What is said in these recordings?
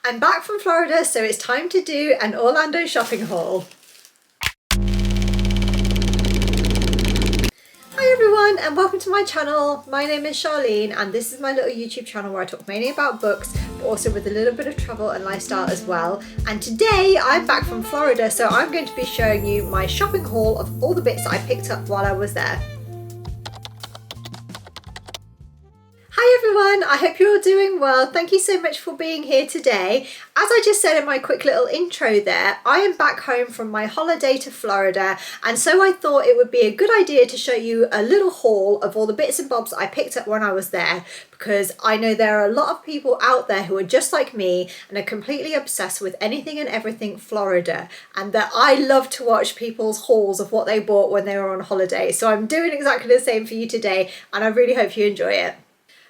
I'm back from Florida, so it's time to do an Orlando shopping haul. Hi everyone and welcome to my channel. My name is Charlene and this is my little YouTube channel where I talk mainly about books but also with a little bit of travel and lifestyle as well. And today I'm back from Florida, so I'm going to be showing you my shopping haul of all the bits that I picked up while I was there. Hi everyone, I hope you're all doing well. Thank you so much for being here today. As I just said in my quick little intro there, I am back home from my holiday to Florida, and so I thought it would be a good idea to show you a little haul of all the bits and bobs I picked up when I was there, because I know there are a lot of people out there who are just like me and are completely obsessed with anything and everything Florida, and that I love to watch people's hauls of what they bought when they were on holiday. So I'm doing exactly the same for you today and I really hope you enjoy it.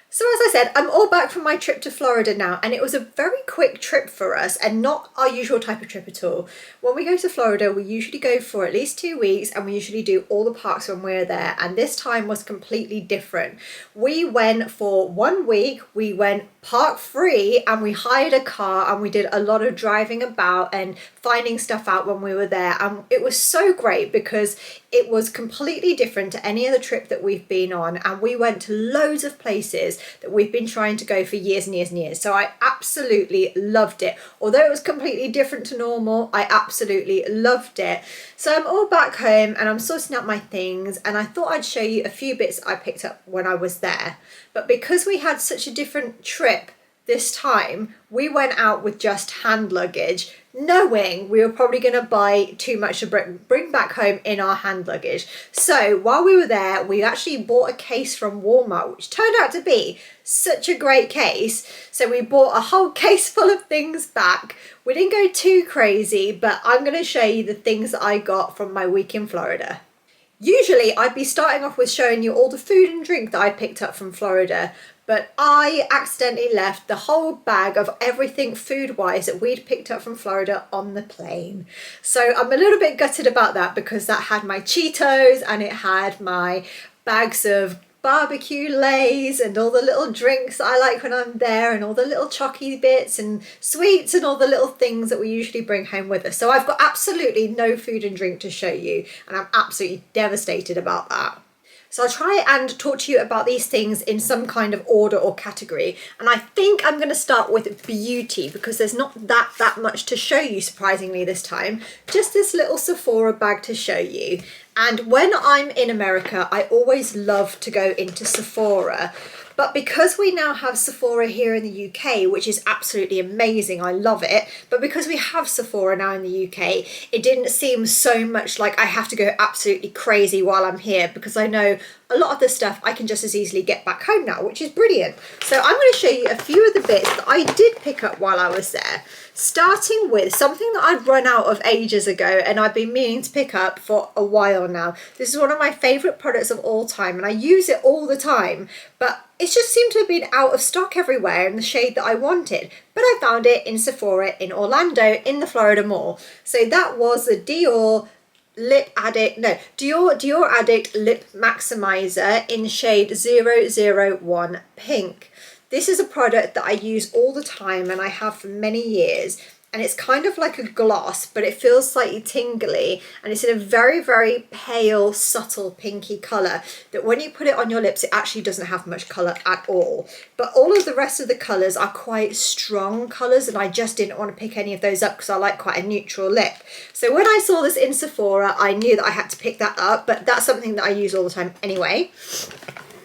So as I said, I'm all back from my trip to Florida now, and it was a very quick trip for us and not our usual type of trip at all. When we go to Florida, we usually go for at least 2 weeks and we usually do all the parks when we're there, and this time was completely different. We went for 1 week, we went park free and we hired a car and we did a lot of driving about and finding stuff out when we were there, and it was so great because it was completely different to any other trip that we've been on, and we went to loads of places that we've been trying to go for years and years and years. So I absolutely loved it. Although it was completely different to normal, I absolutely loved it. So I'm all back home and I'm sorting out my things, and I thought I'd show you a few bits I picked up when I was there. But because we had such a different trip this time, we went out with just hand luggage, knowing we were probably going to buy too much to bring back home in our hand luggage. So while we were there, we actually bought a case from Walmart, which turned out to be such a great case. So we bought a whole case full of things back. We didn't go too crazy, but I'm going to show you the things that I got from my week in Florida. Usually I'd be starting off with showing you all the food and drink that I picked up from Florida, but I accidentally left the whole bag of everything food-wise that we'd picked up from Florida on the plane. So I'm a little bit gutted about that, because that had my Cheetos and it had my bags of barbecue lays and all the little drinks that I like when I'm there, and all the little chocky bits and sweets and all the little things that we usually bring home with us. So I've got absolutely no food and drink to show you, and I'm absolutely devastated about that. So I'll try and talk to you about these things in some kind of order or category. And I think I'm going to start with beauty, because there's not that much to show you, surprisingly, this time. Just this little Sephora bag to show you. And when I'm in America, I always love to go into Sephora. But because we now have Sephora here in the UK, which is absolutely amazing, I love it, but because we have Sephora now in the UK, it didn't seem so much like I have to go absolutely crazy while I'm here, because I know a lot of the stuff I can just as easily get back home now, which is brilliant. So I'm going to show you a few of the bits that I did pick up while I was there, starting with something that I'd run out of ages ago and I've been meaning to pick up for a while now. This is one of my favourite products of all time and I use it all the time, but it just seemed to have been out of stock everywhere in the shade that I wanted. But I found it in Sephora in Orlando in the Florida Mall. So that was the Dior Addict Lip Maximizer in shade 001 Pink. This is a product that I use all the time and I have for many years, and it's kind of like a gloss, but it feels slightly tingly, and it's in a very, very pale, subtle pinky colour that when you put it on your lips, it actually doesn't have much colour at all. But all of the rest of the colours are quite strong colours, and I just didn't want to pick any of those up because I like quite a neutral lip. So when I saw this in Sephora, I knew that I had to pick that up, but that's something that I use all the time anyway.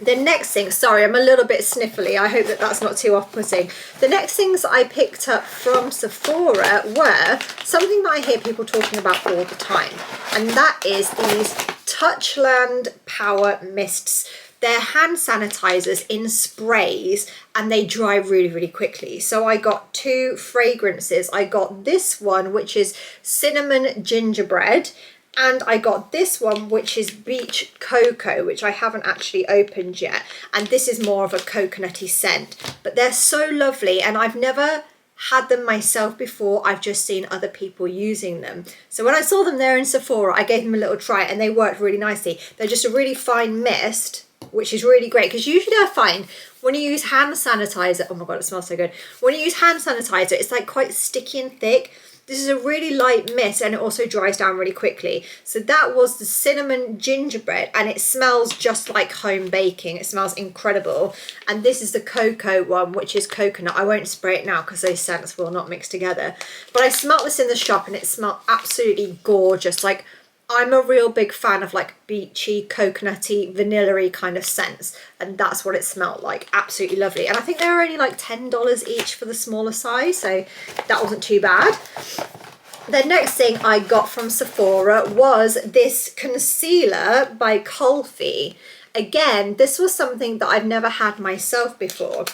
The next thing, sorry, I'm a little bit sniffly. I hope that that's not too off-putting. The next things I picked up from Sephora were something that I hear people talking about all the time, and that is these Touchland Power Mists. They're hand sanitizers in sprays and they dry really, really quickly. So I got 2 fragrances. I got this one, which is Cinnamon Gingerbread, and I got this one, which is Beach Cocoa, which I haven't actually opened yet. And this is more of a coconutty scent. But they're so lovely, and I've never had them myself before. I've just seen other people using them. So when I saw them there in Sephora, I gave them a little try and they worked really nicely. They're just a really fine mist. which is really great because usually I find when you use hand sanitizer, oh my god, it smells so good. When you use hand sanitizer, it's like quite sticky and thick. This is a really light mist and it also dries down really quickly. So that was the cinnamon gingerbread and it smells just like home baking. It smells incredible. And this is the cocoa one, which is coconut. I won't spray it now because those scents will not mix together. But I smelt this in the shop and it smelled absolutely gorgeous. Like, I'm a real big fan of like beachy, coconutty, vanilla-y kind of scents. And that's what it smelled like. Absolutely lovely. And I think they were only like $10 each for the smaller size. So that wasn't too bad. The next thing I got from Sephora was this concealer by Cosy. Again, this was something that I've never had myself before.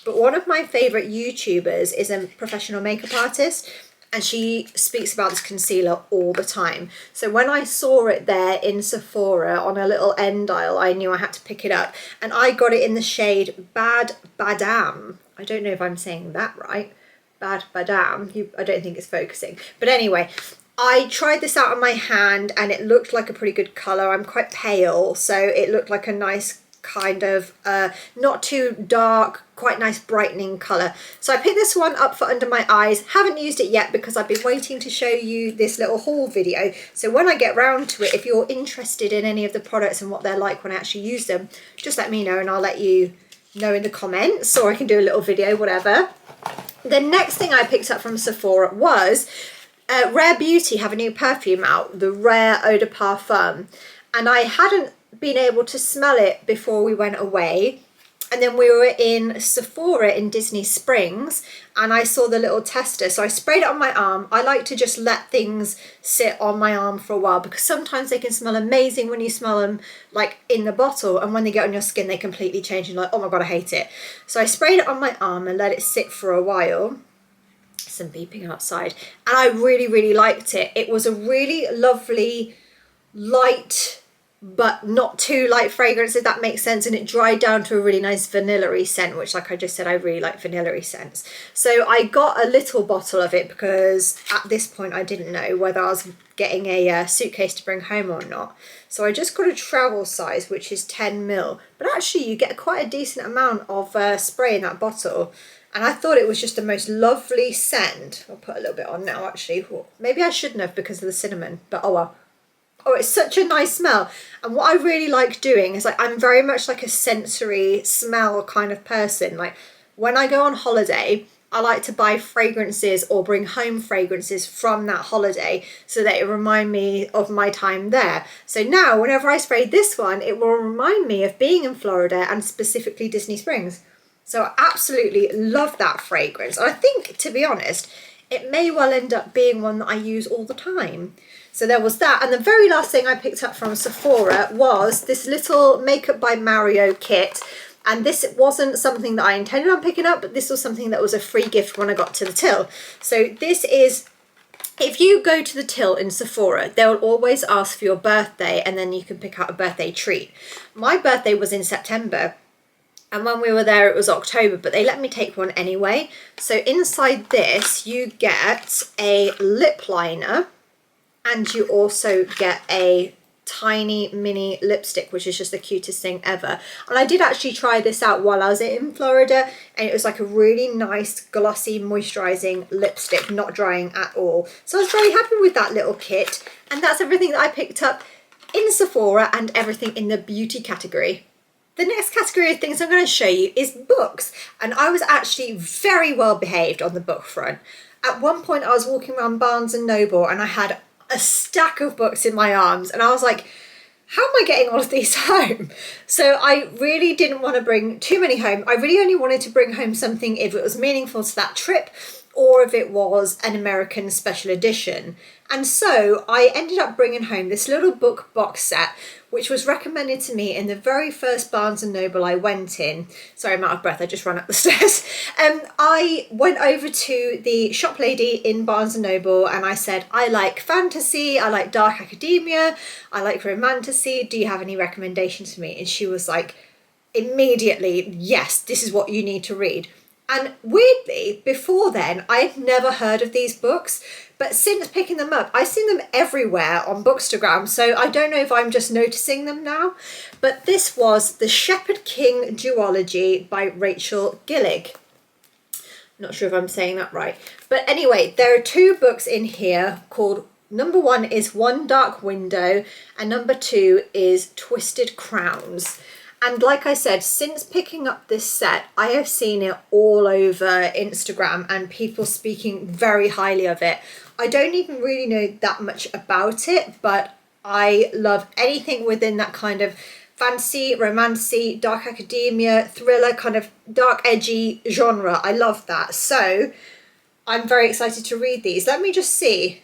But one of my favourite YouTubers is a professional makeup artist. And she speaks about this concealer all the time. So when I saw it there in Sephora on a little end aisle, I knew I had to pick it up. And I got it in the shade Bad Badam. I don't know if I'm saying that right. Bad Badam. I don't think it's focusing. But anyway, I tried this out on my hand and it looked like a pretty good colour. I'm quite pale, so it looked like a nice kind of not too dark, quite nice brightening colour. So I picked this one up for under my eyes. Haven't used it yet because I've been waiting to show you this little haul video. So when I get round to it, if you're interested in any of the products and what they're like when I actually use them, just let me know and I'll let you know in the comments, or I can do a little video, whatever. The next thing I picked up from Sephora was Rare Beauty have a new perfume out, the Rare Eau de Parfum. And I hadn't been able to smell it before we went away. And then we were in Sephora in Disney Springs and I saw the little tester. So I sprayed it on my arm. I like to just let things sit on my arm for a while because sometimes they can smell amazing when you smell them like in the bottle. And when they get on your skin, they completely change and you're like, oh my God, I hate it. So I sprayed it on my arm and let it sit for a while. Some beeping outside. And I really, really liked it. It was a really lovely, light, but not too light fragrance, if that makes sense, and it dried down to a really nice vanilla-y scent, which, like I just said, I really like vanilla-y scents. So I got a little bottle of it because at this point I didn't know whether I was getting a suitcase to bring home or not. So I just got a travel size, which is 10ml, but actually you get quite a decent amount of spray in that bottle. And I thought it was just the most lovely scent. I'll put a little bit on now, actually. Maybe I shouldn't have because of the cinnamon, but oh well. Oh, it's such a nice smell. And what I really like doing is, like, I'm very much like a sensory smell kind of person. Like, when I go on holiday, I like to buy fragrances or bring home fragrances from that holiday so that it remind me of my time there. So now, whenever I spray this one, it will remind me of being in Florida and specifically Disney Springs. So I absolutely love that fragrance. And I think, to be honest, it may well end up being one that I use all the time. So there was that. And the very last thing I picked up from Sephora was this little Makeup by Mario kit. And this wasn't something that I intended on picking up, but this was something that was a free gift when I got to the till. So this is, if you go to the till in Sephora, they'll always ask for your birthday and then you can pick out a birthday treat. My birthday was in September. And when we were there, it was October, but they let me take one anyway. So inside this, you get a lip liner and you also get a tiny mini lipstick, which is just the cutest thing ever. And I did actually try this out while I was in Florida, and it was like a really nice, glossy, moisturizing lipstick, not drying at all. So I was very happy with that little kit. And that's everything that I picked up in Sephora and everything in the beauty category. The next category of things I'm going to show you is books. And I was actually very well behaved on the book front. At one point I was walking around Barnes and Noble and I had a stack of books in my arms and I was like, how am I getting all of these home? So I really didn't want to bring too many home. I really only wanted to bring home something if it was meaningful to that trip or if it was an American special edition. And so I ended up bringing home this little book box set, which was recommended to me in the very first Barnes & Noble I went in. Sorry, I'm out of breath, I just ran up the stairs. I went over to the shop lady in Barnes & Noble and I said, I like fantasy, I like dark academia, I like romantasy, do you have any recommendations for me? And she was like, immediately, yes, this is what you need to read. And weirdly, before then, I had never heard of these books, but since picking them up, I've seen them everywhere on Bookstagram, so I don't know if I'm just noticing them now. But this was The Shepherd King Duology by Rachel Gillig. Not sure if I'm saying that right. But anyway, there are 2 books in here called, number 1 is One Dark Window, and number 2 is Twisted Crowns. And like I said, since picking up this set, I have seen it all over Instagram and people speaking very highly of it. I don't even really know that much about it, but I love anything within that kind of fantasy, romancy, dark academia, thriller, kind of dark, edgy genre. I love that. So I'm very excited to read these. Let me just see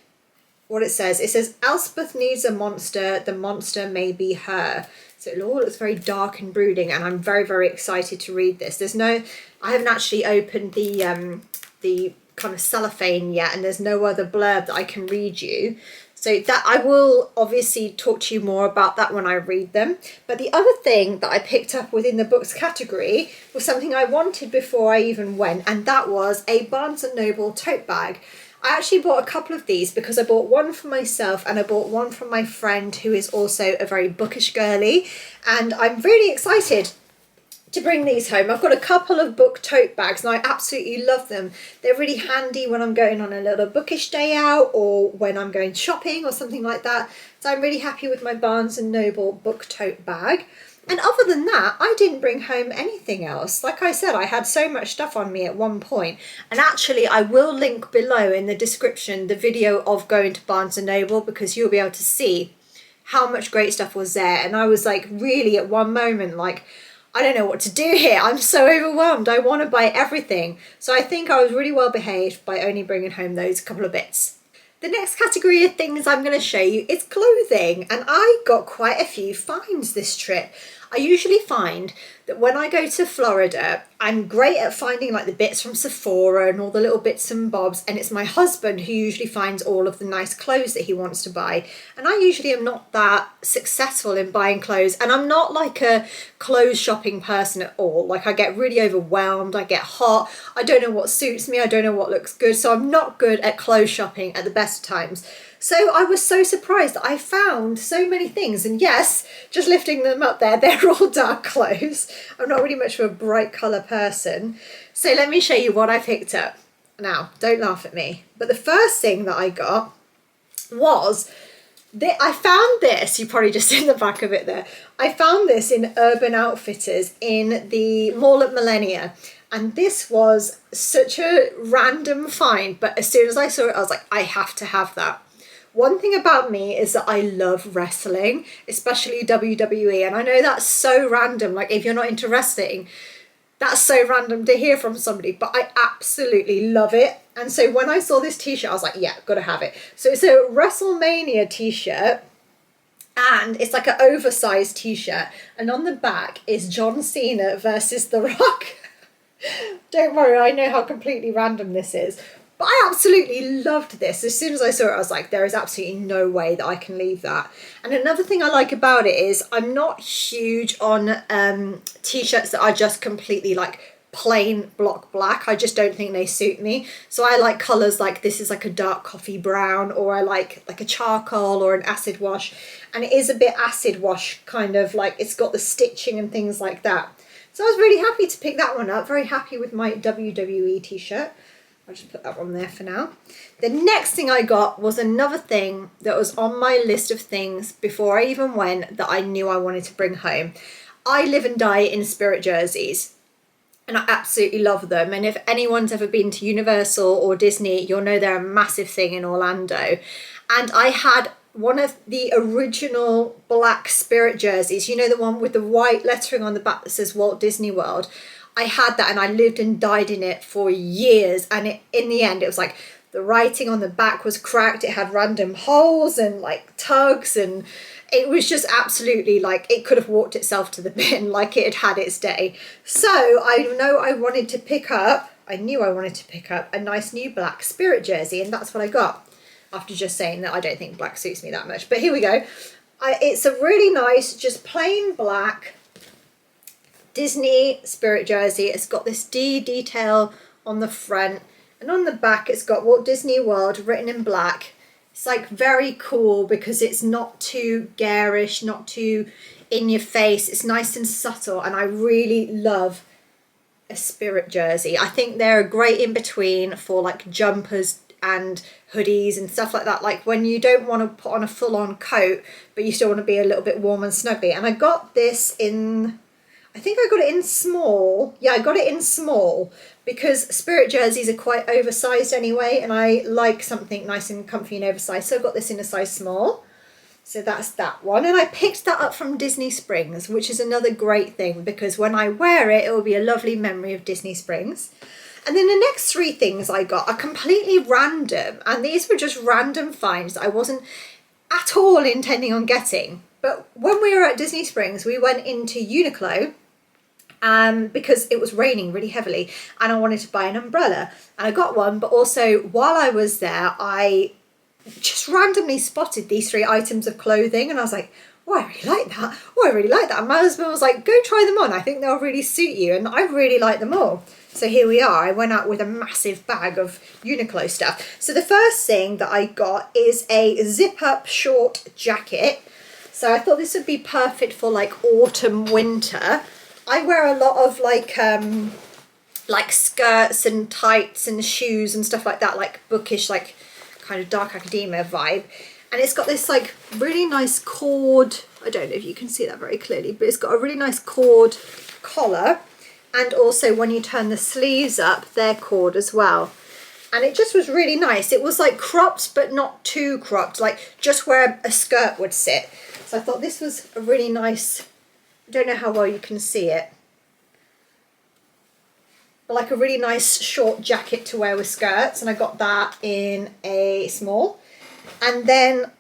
what it says. It says, Elspeth needs a monster, the monster may be her. So it all looks very dark and brooding, and I'm very, very excited to read this. I haven't actually opened the kind of cellophane yet, and there's no other blurb that I can read you. So that I will obviously talk to you more about that when I read them. But the other thing that I picked up within the books category was something I wanted before I even went, and that was a Barnes & Noble tote bag. I actually bought a couple of these because I bought one for myself and I bought one from my friend who is also a very bookish girly, and I'm really excited to bring these home. I've got a couple of book tote bags and I absolutely love them. They're really handy when I'm going on a little bookish day out or when I'm going shopping or something like that. So I'm really happy with my Barnes & Noble book tote bag. And other than that, I didn't bring home anything else. Like I said, I had so much stuff on me at one point. And actually, I will link below in the description the video of going to Barnes & Noble because you'll be able to see how much great stuff was there. And I was like, really at one moment, like, I don't know what to do here. I'm so overwhelmed. I want to buy everything. So I think I was really well behaved by only bringing home those couple of bits. The next category of things I'm going to show you is clothing, and I got quite a few finds this trip. I usually find that when I go to Florida, I'm great at finding like the bits from Sephora and all the little bits and bobs, and it's my husband who usually finds all of the nice clothes that he wants to buy. And I usually am not that successful in buying clothes, and I'm not like a clothes shopping person at all. Like I get really overwhelmed, I get hot, I don't know what suits me, I don't know what looks good, so I'm not good at clothes shopping at the best times. So I was so surprised that I found so many things, and yes, just lifting them up there, they're all dark clothes. I'm not really much of a bright colour person. So let me show you what I picked up. Now, don't laugh at me, but the first thing that I got was, I found this, you probably just seen the back of it there. I found this in Urban Outfitters in the mall at Millennia. And this was such a random find, but as soon as I saw it, I was like, I have to have that. One thing about me is that I love wrestling, especially WWE. And I know that's so random. Like if you're not into wrestling, that's so random to hear from somebody, but I absolutely love it. And so when I saw this t-shirt, I was like, yeah, gotta have it. So it's a WrestleMania t-shirt. And it's like an oversized t-shirt. And on the back is John Cena versus The Rock. Don't worry, I know how completely random this is. But I absolutely loved this. As soon as I saw it, I was like, there is absolutely no way that I can leave that. And another thing I like about it is I'm not huge on t-shirts that are just completely like plain block black. I just don't think they suit me. So I like colours like this is like a dark coffee brown, or I like a charcoal or an acid wash. And it is a bit acid wash kind of, like it's got the stitching and things like that. So I was really happy to pick that one up. Very happy with my WWE t-shirt. I'll just put that one there for now. The next thing I got was another thing that was on my list of things before I even went that I knew I wanted to bring home. I live and die in spirit jerseys, and I absolutely love them. And if anyone's ever been to Universal or Disney, you'll know they're a massive thing in Orlando. And I had one of the original black spirit jerseys, you know, the one with the white lettering on the back that says Walt Disney World. I had that and I lived and died in it for years, and in the end it was like the writing on the back was cracked, it had random holes and like tugs, and it was just absolutely like it could have walked itself to the bin, like it had its day. So I knew I wanted to pick up a nice new black spirit jersey, and that's what I got, after just saying that I don't think black suits me that much. But here we go. It's a really nice, just plain black Disney spirit jersey. It's got this D detail on the front, and on the back it's got Walt Disney World written in black. It's like very cool because it's not too garish, not too in your face. It's nice and subtle, and I really love a spirit jersey. I think they're a great in between for like jumpers and hoodies and stuff like that, like when you don't want to put on a full-on coat but you still want to be a little bit warm and snuggy. And I got this in, I think I got it in small. Yeah, I got it in small because spirit jerseys are quite oversized anyway, and I like something nice and comfy and oversized, so I got this in a size small. So that's that one. And I picked that up from Disney Springs, which is another great thing because when I wear it, it will be a lovely memory of Disney Springs. And then the next three things I got are completely random, and these were just random finds that I wasn't at all intending on getting. But when we were at Disney Springs, we went into Uniqlo because it was raining really heavily and I wanted to buy an umbrella, and I got one. But also while I was there, I just randomly spotted these three items of clothing, and I was like, oh, I really like that. Oh, I really like that. And my husband was like, go try them on. I think they'll really suit you. And I really like them all. So here we are. I went out with a massive bag of Uniqlo stuff. So the first thing that I got is a zip-up short jacket. So I thought this would be perfect for like autumn, winter. I wear a lot of like skirts and tights and shoes and stuff like that, like bookish, like kind of dark academia vibe. And it's got this like really nice cord. I don't know if you can see that very clearly, but it's got a really nice cord collar. And also when you turn the sleeves up, they're cord as well. And it just was really nice. It was like cropped, but not too cropped, like just where a skirt would sit. So I thought this was a really nice, I don't know how well you can see it, but like a really nice short jacket to wear with skirts. And I got that in a small. And then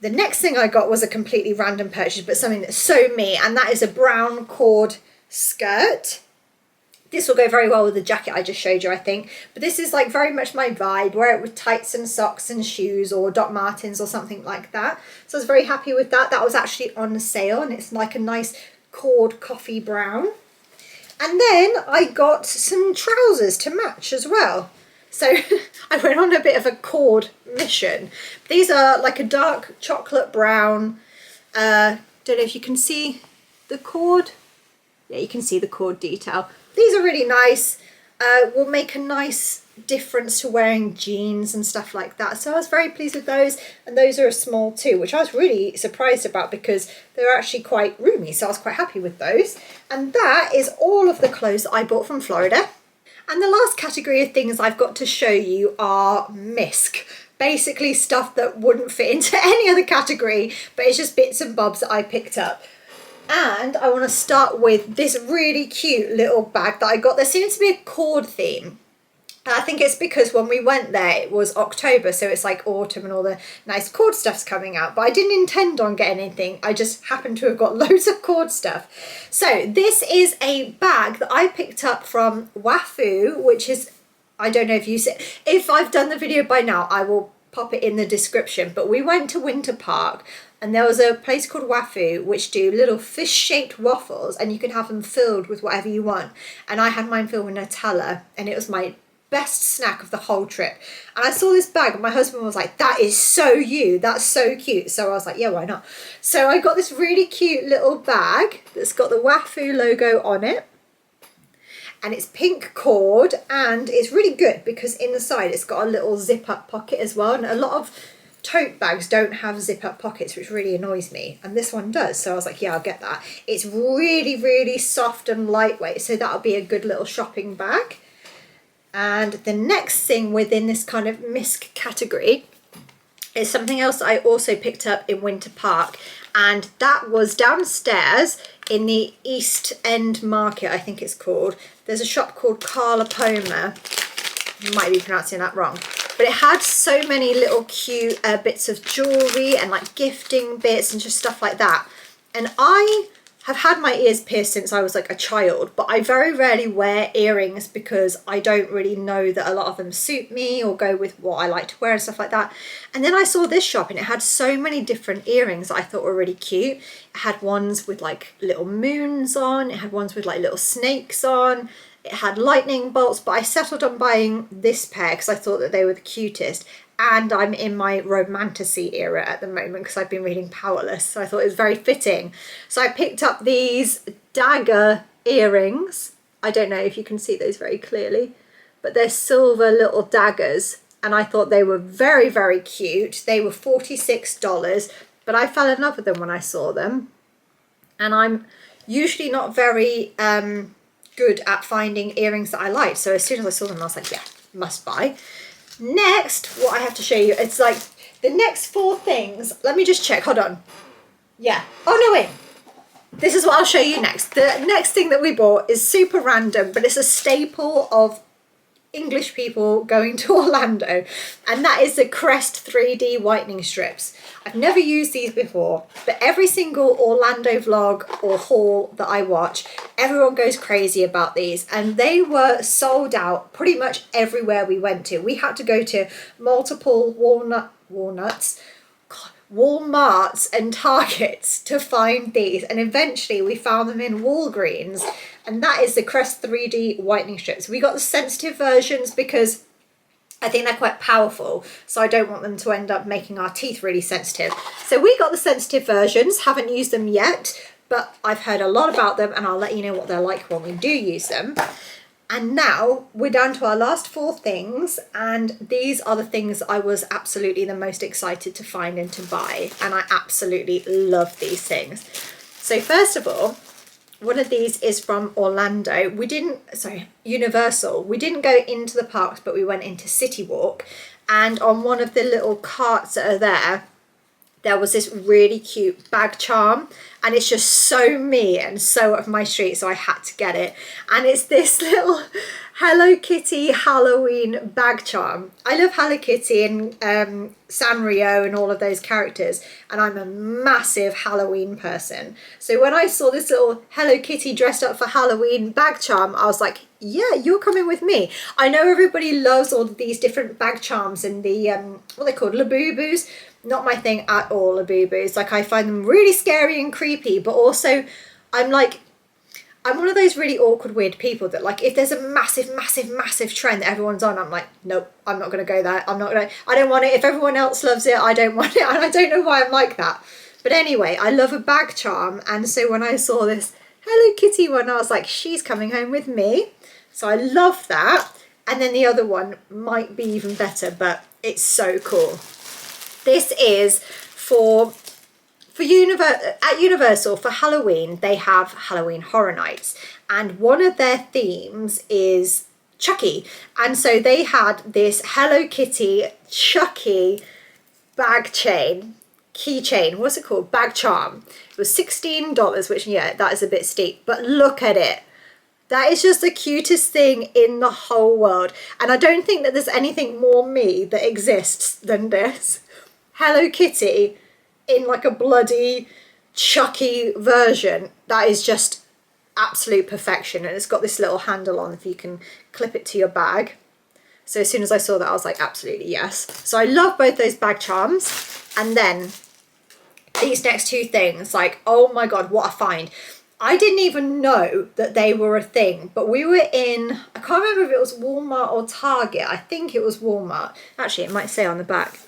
the next thing I got was a completely random purchase, but something that's so me, and that is a brown cord skirt. This will go very well with the jacket I just showed you, I think. But this is like very much my vibe. Wear it with tights and socks and shoes or Doc Martens or something like that. So I was very happy with that. That was actually on sale, and it's like a nice cord coffee brown. And then I got some trousers to match as well. So I went on a bit of a cord mission. These are like a dark chocolate brown. Don't know if you can see the cord. Yeah, you can see the cord detail. These are really nice. Will make a nice difference to wearing jeans and stuff like that. So I was very pleased with those. And those are a small too, which I was really surprised about because they were actually quite roomy. So I was quite happy with those. And that is all of the clothes that I bought from Florida. And the last category of things I've got to show you are misc. Basically stuff that wouldn't fit into any other category, but it's just bits and bobs that I picked up. And I want to start with this really cute little bag that I got. There seems to be a cord theme. And I think it's because when we went there, it was October, so it's like autumn and all the nice cord stuff's coming out. But I didn't intend on getting anything. I just happened to have got loads of cord stuff. So this is a bag that I picked up from Wafu, which is, I don't know if you see, if I've done the video by now, I will pop it in the description. But we went to Winter Park, and there was a place called Wafu which do little fish-shaped waffles, and you can have them filled with whatever you want. And I had mine filled with Nutella, and it was my best snack of the whole trip. And I saw this bag and my husband was like, that is so you, that's so cute. So I was like, yeah, why not? So I got this really cute little bag that's got the Wafu logo on it, and it's pink cord, and it's really good because in the side it's got a little zip up pocket as well. And a lot of tote bags don't have zip up pockets, which really annoys me, and this one does. So I was like, yeah, I'll get that. It's really, really soft and lightweight, so that'll be a good little shopping bag. And the next thing within this kind of misc category is something else I also picked up in Winter Park, and that was downstairs in the East End Market, I think it's called. There's a shop called Carla Poma. Might be pronouncing that wrong. But it had so many little cute bits of jewellery and like gifting bits and just stuff like that. And I have had my ears pierced since I was like a child, but I very rarely wear earrings because I don't really know that a lot of them suit me or go with what I like to wear and stuff like that. And then I saw this shop and it had so many different earrings that I thought were really cute. It had ones with like little moons on, it had ones with like little snakes on, it had lightning bolts, but I settled on buying this pair because I thought that they were the cutest. And I'm in my romantasy era at the moment because I've been reading Powerless, so I thought it was very fitting. So I picked up these dagger earrings. I don't know if you can see those very clearly, but they're silver little daggers, and I thought they were very, very cute. They were $46, but I fell in love with them when I saw them. And I'm usually not very good at finding earrings that I like, so as soon as I saw them I was like, yeah, must buy. Next, what I have to show you, it's like the next 4 things. Let me just check, hold on. Yeah, oh no, wait. This is what I'll show you next. The next thing that we bought is super random, but it's a staple of English people going to Orlando, and that is the Crest 3D whitening strips. I've never used these before, but every single Orlando vlog or haul that I watch, everyone goes crazy about these, and they were sold out pretty much everywhere we went to. We had to go to multiple Walmarts and Targets to find these, and eventually we found them in Walgreens, and that is the Crest 3D whitening strips. We got the sensitive versions because I think they're quite powerful, so I don't want them to end up making our teeth really sensitive. So we got the sensitive versions, haven't used them yet, but I've heard a lot about them and I'll let you know what they're like when we do use them. And now we're down to our last 4 things, and these are the things I was absolutely the most excited to find and to buy, and I absolutely love these things. So first of all, one of these is from Orlando. Universal. We didn't go into the parks, but we went into City Walk, and on one of the little carts that are there was this really cute bag charm, and it's just so me and so up my street, so I had to get it. And it's this little Hello Kitty Halloween bag charm. I love Hello Kitty and Sanrio and all of those characters, and I'm a massive Halloween person. So when I saw this little Hello Kitty dressed up for Halloween bag charm, I was like, yeah, you're coming with me. I know everybody loves all of these different bag charms and the, what are they called, Labubu's. Not my thing at all, Labubu's. Like, I find them really scary and creepy, but also I'm one of those really awkward, weird people that, like, if there's a massive, massive, massive trend that everyone's on, I'm like, nope, I'm not going to go there. I don't want it. If everyone else loves it, I don't want it. And I don't know why I'm like that. But anyway, I love a bag charm. And so when I saw this Hello Kitty one, I was like, she's coming home with me. So I love that. And then the other one might be even better, but it's so cool. This is at Universal for Halloween. They have Halloween Horror Nights, and one of their themes is Chucky, and so they had this Hello Kitty Chucky keychain, what's it called, bag charm. It was $16, which, yeah, that is a bit steep, but look at it. That is just the cutest thing in the whole world, and I don't think that there's anything more me that exists than this. Hello Kitty in like a bloody Chucky version. That is just absolute perfection, and it's got this little handle on if you can clip it to your bag. So as soon as I saw that, I was like, absolutely yes. So I love both those bag charms. And then these next 2 things, like, oh my god, what a find. I didn't even know that they were a thing, but we were in, I can't remember if it was Walmart or Target. I think it was Walmart. Actually, it might say on the back.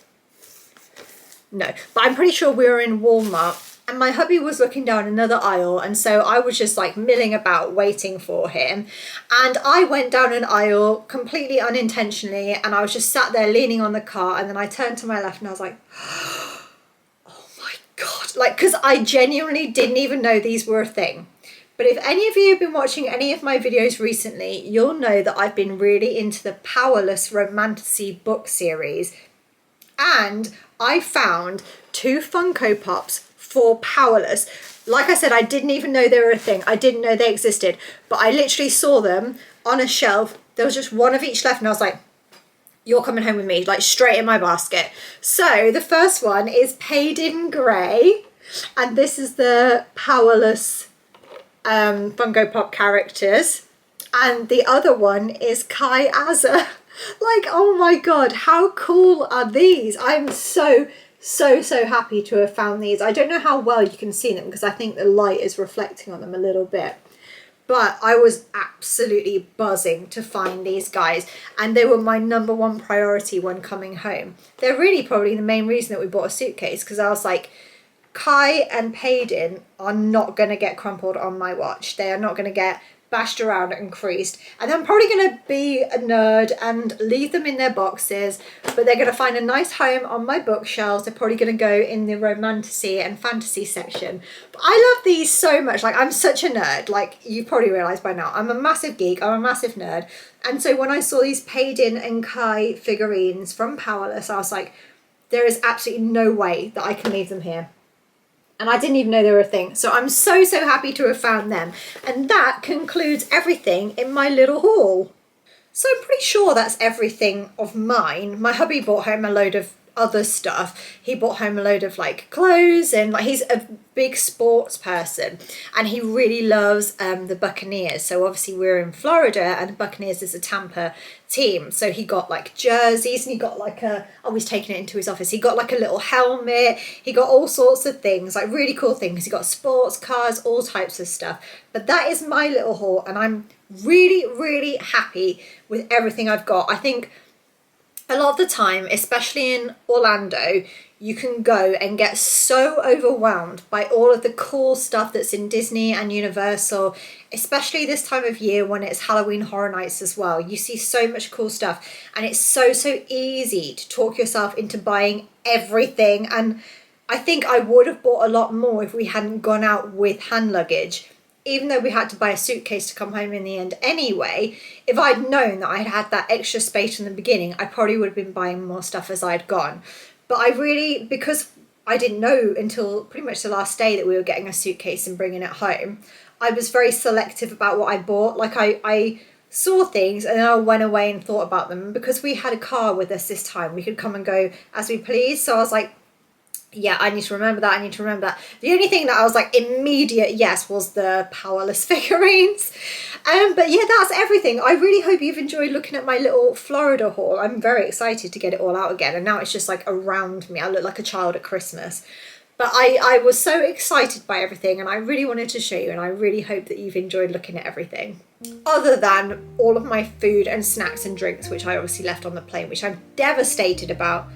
No, but I'm pretty sure we were in Walmart, and my hubby was looking down another aisle, and so I was just like milling about waiting for him, and I went down an aisle completely unintentionally, and I was just sat there leaning on the cart, and then I turned to my left and I was like, oh my god, like, because I genuinely didn't even know these were a thing. But if any of you have been watching any of my videos recently, you'll know that I've been really into the Powerless Romantasy book series, and I found 2 Funko Pops for Powerless. Like I said, I didn't even know they were a thing. I didn't know they existed, but I literally saw them on a shelf. There was just one of each left, and I was like, you're coming home with me, like straight in my basket. So the first one is Paid in Grey, and this is the Powerless Funko Pop characters. And the other one is Kai Azza. Like, oh my god, how cool are these? I'm so happy to have found these. I don't know how well you can see them because I think the light is reflecting on them a little bit. But I was absolutely buzzing to find these guys, and they were my #1 priority when coming home. They're really probably the main reason that we bought a suitcase, because I was like, Kai and Payden are not going to get crumpled on my watch. They are not going to get bashed around and creased, and I'm probably going to be a nerd and leave them in their boxes, but they're going to find a nice home on my bookshelves. They're probably going to go in the romantasy and fantasy section. But I love these so much. Like, I'm such a nerd, like you probably realised by now. I'm a massive geek, I'm a massive nerd, and so when I saw these Payden and Kai figurines from Powerless, I was like, there is absolutely no way that I can leave them here. And I didn't even know they were a thing. So I'm so happy to have found them. And that concludes everything in my little haul. So I'm pretty sure that's everything of mine. My hubby brought home a load of other stuff. He brought home a load of like clothes, and like he's a big sports person and he really loves the Buccaneers. So obviously we're in Florida and the Buccaneers is a Tampa team. So he got like jerseys, and he got like he's taking it into his office. He got like a little helmet. He got all sorts of things, like really cool things. He got sports cars, all types of stuff. But that is my little haul, and I'm really happy with everything I've got. I think a lot of the time, especially in Orlando, you can go and get so overwhelmed by all of the cool stuff that's in Disney and Universal, especially this time of year when it's Halloween Horror Nights as well. You see so much cool stuff, and it's so easy to talk yourself into buying everything. And I think I would have bought a lot more if we hadn't gone out with hand luggage. Even though we had to buy a suitcase to come home in the end anyway, if I'd known that I'd had that extra space in the beginning, I probably would have been buying more stuff as I'd gone. But I really, because I didn't know until pretty much the last day that we were getting a suitcase and bringing it home, I was very selective about what I bought. Like I saw things and then I went away and thought about them. And because we had a car with us this time, we could come and go as we please. So I was like, yeah, I need to remember that. I need to remember that. The only thing that I was like immediate yes was the Powerless figurines. But yeah, that's everything. I really hope you've enjoyed looking at my little Florida haul. I'm very excited to get it all out again. And now it's just like around me. I look like a child at Christmas. But I was so excited by everything, and I really wanted to show you, and I really hope that you've enjoyed looking at everything. Other than all of my food and snacks and drinks, which I obviously left on the plane, which I'm devastated about.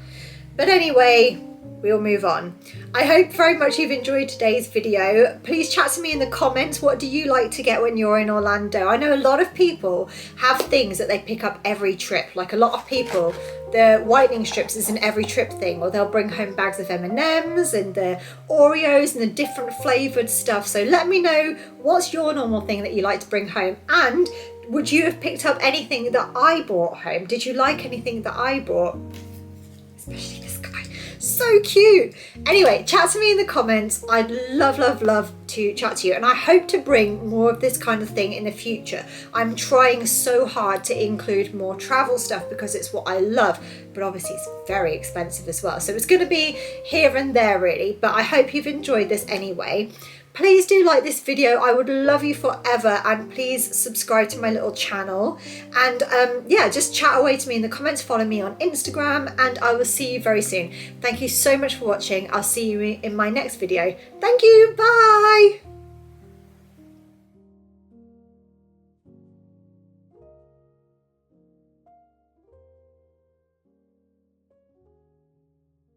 But anyway, we'll move on. I hope very much you've enjoyed today's video. Please chat to me in the comments. What do you like to get when you're in Orlando? I know a lot of people have things that they pick up every trip. Like a lot of people, the whitening strips is an every trip thing, or they'll bring home bags of M&Ms and the Oreos and the different flavoured stuff. So let me know, what's your normal thing that you like to bring home? And would you have picked up anything that I brought home? Did you like anything that I brought? Especially this guy. So cute. Anyway, chat to me in the comments. I'd love to chat to you, and I hope to bring more of this kind of thing in the future. I'm trying so hard to include more travel stuff because it's what I love, but obviously it's very expensive as well, so it's going to be here and there really. But I hope you've enjoyed this anyway. Please do like this video. I would love you forever, and please subscribe to my little channel, and yeah, just chat away to me in the comments. Follow me on Instagram, and I will see you very soon. Thank you so much for watching. I'll see you in my next video. Thank you. Bye.